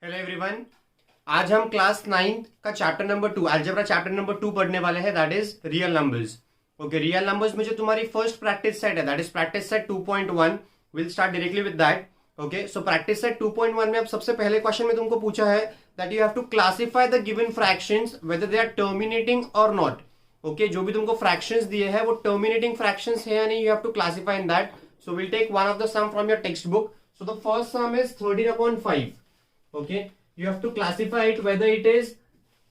Hello everyone. आज हम class 9 का chapter number 2 algebra chapter number 2 पढ़ने वाले हैं, that is real numbers. Okay, real numbers में जो तुम्हारी फर्स्ट प्रैक्टिस सेट है that is practice set 2.1। Will start directly with that. Okay, so practice set 2.1 में अब सबसे पहले क्वेश्चन में तुमको पूछा है that you have to classify the given fractions whether they are terminating or not. Okay, जो भी तुमको फ्रैक्शंस दिए हैं वो टर्मिनेटिंग फ्रैक्शंस है या नहीं, you have to classify in that. So will take one of the sum from your text book. So the first sum is 13/5। Okay, you have to classify it whether it is,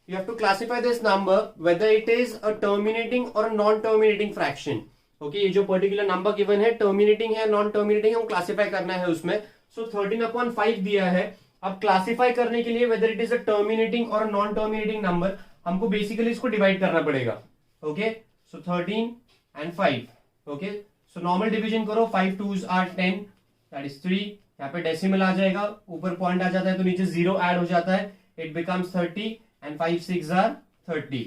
you have to classify this number whether it is a terminating or a non-terminating fraction. Okay, ये जो particular number given है terminating है non-terminating है वो classify करना है उसमें। So 13/5 दिया है। अब classify करने के लिए whether it is a terminating or a non-terminating number हमको basically इसको divide करना पड़ेगा। Okay, so 13 and 5. Okay, so normal division करो, 5 2s are 10, that is 3। यहाँ पे डेसिमल आ जाएगा, ऊपर पॉइंट आ जाता है तो नीचे 0 ऐड हो जाता है, it becomes 30 and 5 6 are 30।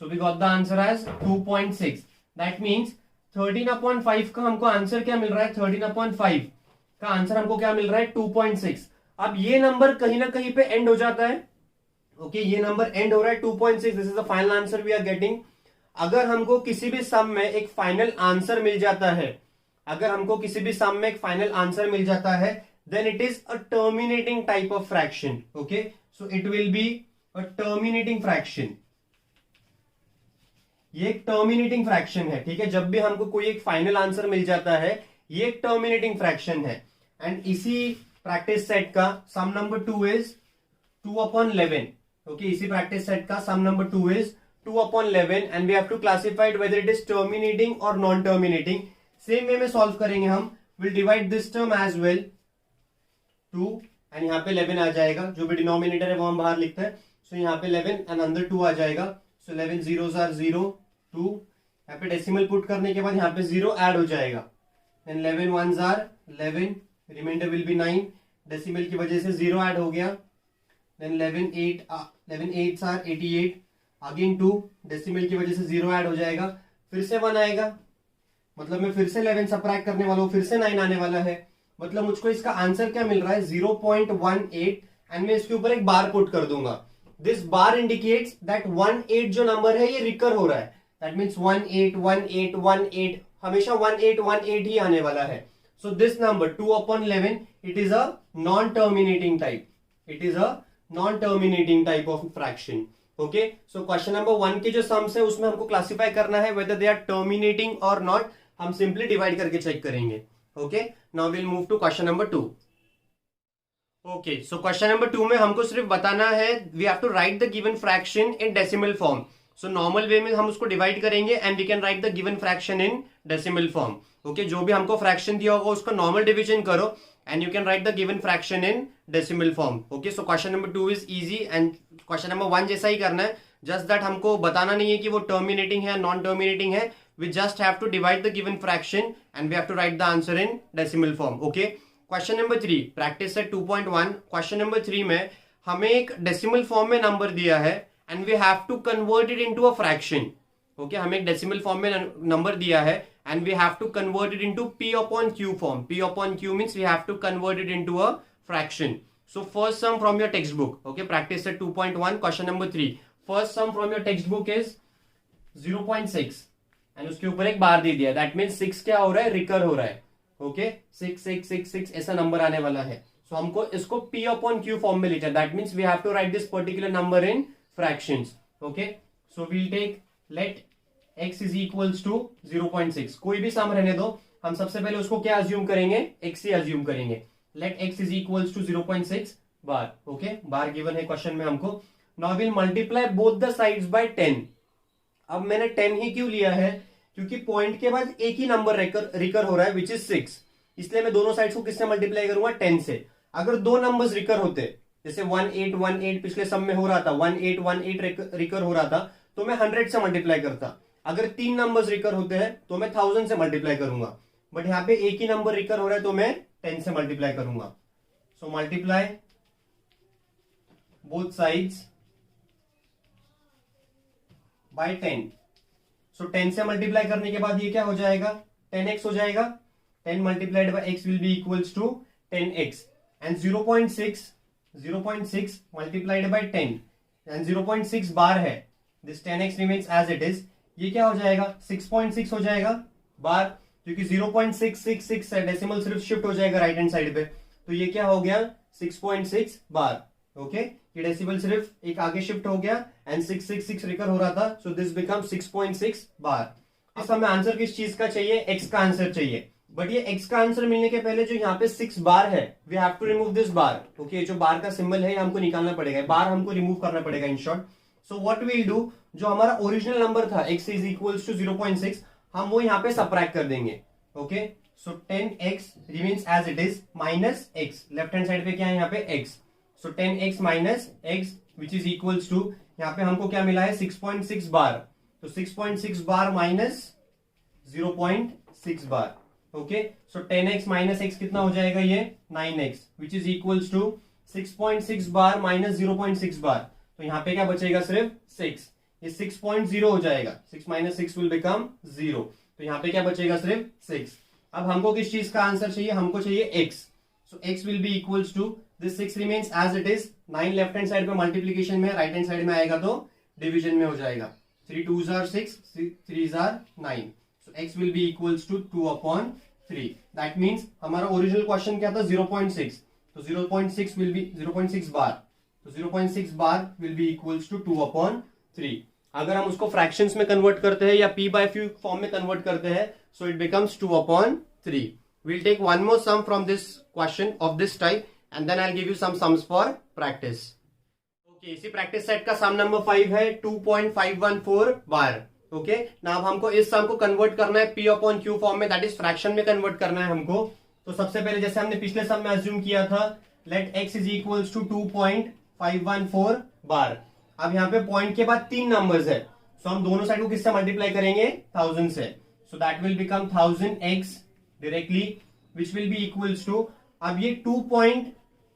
So we got the answer as 2.6। That means 13/5 का हमको आंसर क्या मिल रहा है, 13/5 का आंसर हमको क्या मिल रहा है 2.6। अब ये नंबर कहीं ना कहीं पे एंड हो जाता है। ओके, ये नंबर एंड हो रहा है 2.6। This is the final answer we are getting. अगर हमको किसी भी सम में एक फाइनल आंसर मिल जाता है, अगर हमको किसी भी सम में एक फाइनल आंसर मिल जाता है, then it is a terminating type of fraction. Okay, so it will be a terminating fraction. ये एक टर्मिनेटिंग फ्रैक्शन है। ठीक है, जब भी हमको कोई एक फाइनल आंसर मिल जाता है ये एक टर्मिनेटिंग फ्रैक्शन है। एंड इसी प्रैक्टिस सेट का सम नंबर 2 इज 2/11। ओके, इसी प्रैक्टिस सेट का sum number 2 is 2/11 and we have to classified whether it is terminating और नॉन टर्मिनेटिंग। सेम वे में सॉल्व करेंगे हम। Will divide this term as well 2 and यहाँ पे 11 आ जाएगा, जो भी डिनोमिनेटर है वो हम बाहर लिखते हैं। सो यहाँ पे 11 एंड अंदर 2 आ जाएगा। सो 11 zeros are 0 2। यहाँ पे डेसिमल पुट करने के बाद यहाँ पे 0 ऐड हो जाएगा। And 11 ones are 11, remainder will be 9। Decimal की वजह से 0 ऐड हो गया। Then 11 8s are 88, again 2, decimal की वजह से 0 ऐड हो जाएगा। फिर से 1 आएगा, मतलब मैं फिर से 11 सबट्रैक्ट करने वाला हूं, फिर से 9 आने वाला है। मतलब मुझको इसका आंसर क्या मिल रहा है 0.18 एंड मैं इसके ऊपर एक बार पुट कर दूंगा। दिस बार इंडिकेट्स दैट 18 जो नंबर है ये रिकर हो रहा है। दैट मींस 18 हमेशा 18 ही आने वाला है। So this number 2/11 it is a non terminating type, it is a non terminating type of fraction. Okay, so question number 1 के जो सम्स है उसमें हमको क्लासिफाई करना है whether they are terminating or not. हम सिंपली डिवाइड करके check करेंगे। Okay, now will move to question number 2। Okay, so question number 2 में हमको सिर्फ बताना है we have to write the given fraction in decimal form. So normal way में हम उसको डिवाइड करेंगे and we can write the given fraction in decimal form. Okay, जो भी हमको फ्रैक्शन दिया होगा उसका नॉर्मल डिवीजन करो and you can write the given fraction in decimal form. Okay, so question number 2 is easy and question number 1 जैसा ही करना है, जस्ट दैट हमको बताना नहीं है कि वो टर्मिनेटिंग है नॉन टर्मिनेटिंग है। We just have to divide the given fraction and we have to write the answer in decimal form. Okay. Question number 3, practice set 2.1. Question number 3 में हमें एक decimal form में number दिया है and we have to convert it into a fraction. Okay, हमें एक decimal form में number दिया है and we have to convert it into P/Q form. P/Q means we have to convert it into a fraction. So first sum from your textbook. Okay, practice set 2.1, question number 3. First sum from your textbook is 0.6. And उसके ऊपर एक बार दे दिया, that mean 6 क्या हो रहा है, recur हो रहा है। ओके, 6 6 6 6 ऐसा नंबर आने वाला है। सो हमको इसको P/Q फॉर्म में लिखना, that means we have to write this particular number in fractions. Okay, so will take let x is equals to 0.6। कोई भी सम रहने दो, हम सबसे पहले उसको क्या अज्यूम करेंगे, x ही अज्यूम करेंगे। Let x is equals to 0.6 bar. Okay, bar given है क्वेश्चन में हमको। Now will multiply both the sides by 10। अब मैंने 10 ही क्यों लिया है, क्योंकि पॉइंट के बाद एक ही नंबर रिकर हो रहा है विच इज 6, इसलिए मैं दोनों साइड्स को किससे मल्टीप्लाई करूंगा, 10 से। अगर दो नंबर्स रिकर होते, जैसे 1818 पिछले सम में हो रहा था, 1818 रिकर हो रहा था तो मैं 100 से मल्टीप्लाई करता। अगर 3 नंबर्स रिकर होते हैं तो मैं 1000 से मल्टीप्लाई करूंगा, बट यहाँ पे एक ही नंबर रिकर हो रहा है तो मैं 10 से मल्टीप्लाई करूंगा। So multiply both sides by 10। सो 10 से मल्टीप्लाई करने के बाद ये क्या हो जाएगा, 10x हो जाएगा। 10 multiplied by x will be equals to 10x and 0.6 0.6 multiplied by 10 and 0.6 bar है, this 10x remains as it is, ये क्या हो जाएगा 6.6 हो जाएगा बार, क्योंकि 0.666 है, डेसिमल सिर्फ शिफ्ट हो जाएगा राइट हैंड साइड पे, तो ये क्या हो गया 6.6 बार। ओके, ये डेसिमल सिर्फ एक आगे शिफ्ट हो गया एंड 666 रिकर हो रहा था, सो दिस बिकम 6.6 बार। अब हमें आंसर किस चीज का चाहिए, x का आंसर चाहिए, बट ये x का आंसर मिलने के पहले जो यहाँ पे 6 बार है, we have to remove this bar. Okay, जो बार का सिंबल है ये हमको निकालना पड़ेगा, बार हमको रिमूव करना पड़ेगा in short. So what we will do, जो हमारा ओरिजिनल नंबर था x इज इक्वल्स टू 0.6, हम वो यहाँ पे सबट्रैक्ट कर देंगे। Okay, so 10x remains as it is minus x, left hand side पे क्या है यहाँ पे x, so 10x minus x which is equals to, यहाँ पे हमको क्या मिला है 6.6 बार, तो 6.6 bar minus 0.6 bar. Okay, so 10x minus x कितना हो जाएगा, ये 9x which is equals to 6.6 bar minus 0.6 bar, तो यहाँ पे क्या बचेगा सिर्फ 6, ये 6.0 हो जाएगा, 6 माइनस 6 विल बिकम 0, तो यहाँ पे क्या बचेगा सिर्फ 6। अब हमको किस चीज का आंसर चाहिए, हमको चाहिए x, so x will be equals to this 6 remains as it is, 9 left hand side पे मल्टीप्लीकेशन में, राइट हैंड साइड में आएगा तो डिवीजन में हो जाएगा, 3 2s are 6, 3s are 9, so x will be equals to 2/3, that means हमारा original question क्या था 0.6, तो 0.6 will be 0.6 बार, तो 0.6 बार will be equals to 2/3। अगर हम उसको फ्रैक्शंस में कन्वर्ट करते हैं या p by q फॉर्म में कन्वर्ट करते हैं, so it becomes 2/3। we'll take one more sum from this question of this type and then I'll give you some sums for practice। Okay, इसी practice set का sum number 5 है 2.514 bar. Okay, ना अब हमको इस सम को कन्वर्ट करना है p/q फॉर्म में, दैट इज फ्रैक्शन में कन्वर्ट करना है हमको। तो सबसे पहले जैसे हमने पिछले सम में अज्यूम किया था, let x is equals to 2.514 bar. अब यहाँ पे पॉइंट के बाद 3 नंबर्स है, सो हम दोनों साइड को किससे मल्टीप्लाई करेंगे 1000 से, so that will become 1000x directly which will be equals to, अब ये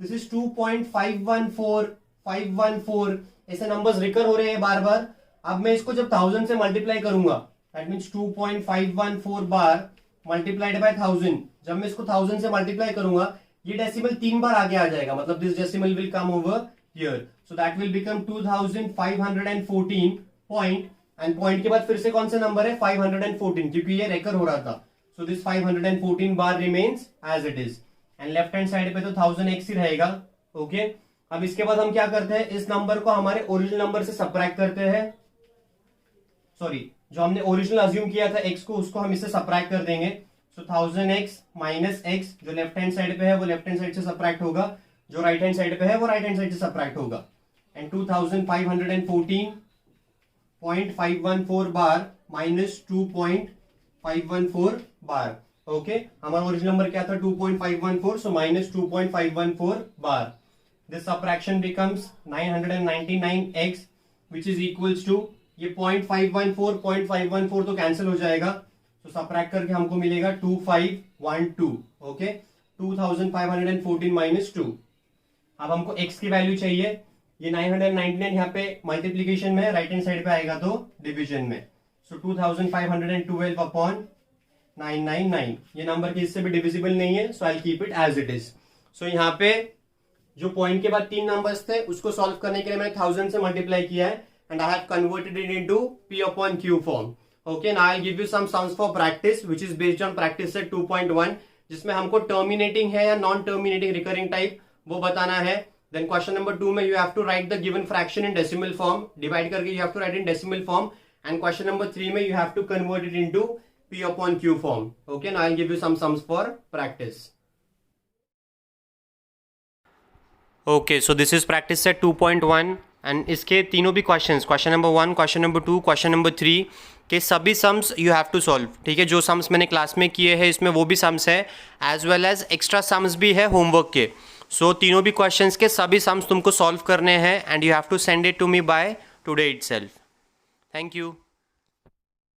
दिस इज 2.514 ऐसे नंबर्स रिकर हो रहे हैं बार बार। अब मैं इसको जब 1000 से मल्टीप्लाई करूंगा, that means 2.514 bar multiplied by 1000, जब मैं इसको 1000 से मल्टीप्लाई करूंगा, ये डेसिमल 3 बार आगे आ जाएगा, मतलब this decimal will come over here, so that will become 2514 point, and point के बाद फिर से कौन सा नंबर है 514, क्योंकि ये रेकर हो रहा था, so this 514 bar remains as it is, and left hand side पे तो 1000x ही रहेगा। ओके, अब इसके बाद हम क्या करते हैं, इस नंबर को हमारे ओरिजिनल नंबर से सबट्रैक्ट करते हैं, सॉरी जो हमने ओरिजिनल अज्यूम किया था x को, उसको हम इससे सबट्रैक्ट कर देंगे, सो 1000x माइनस x, जो लेफ्ट हैंड साइड पे है वो लेफ्ट हैंड साइड से सबट्रैक्ट होगा, जो राइट हैंड साइड पे है वो राइट हैंड साइड से सबट्रैक्ट होगा, and 2514.514 bar minus 2.514 bar. Okay, हमारा ओरिजिनल नंबर क्या था 2.514, so minus 2.514 bar, this subtraction becomes 999x which is equals to, ये 0.514 तो कैंसिल हो जाएगा, तो सबट्रैक्ट करके हमको मिलेगा 2512। Okay, 2514 minus 2। अब हमको x की वैल्यू चाहिए, ये 999 यहाँ पे मल्टीप्लीकेशन में, राइट हैंड साइड पे आएगा तो डिवीजन में, सो 2512/999, ये नंबर किससे भी डिविजिबल नहीं है, so I will keep it as it is. So यहाँ पे जो पॉइंट के बाद 3 नंबर्स थे उसको सॉल्व करने के लिए मैंने 1000 से मल्टीप्लाई किया है, and I have converted it into p/q form. Okay, now I'll give you some sums for practice, which is based on practice set 2.1, जिसमें हमको टर्मिनेटिंग है या नॉन टर्मिनेटिंग रिकरिंग टाइप वो बताना है। देन क्वेश्चन नंबर 2 में you have to write the given fraction in decimal form, divide करके you have to write in decimal form, and question number 3 में you have to convert it into p/q form. Okay, now I will give you some sums for practice. Okay, so this is practice set 2.1 and इसके तीनों भी questions, question number 1, question number 2, question number 3 के सभी sums you have to solve. ठीक है, जो sums मैंने class में किए हैं इसमें वो भी सम्स है, as well as extra sums भी है होमवर्क के। सो तीनों भी क्वेश्चंस के सभी सम्स तुमको सॉल्व करने हैं, and you have to send it to me by today itself. Thank you.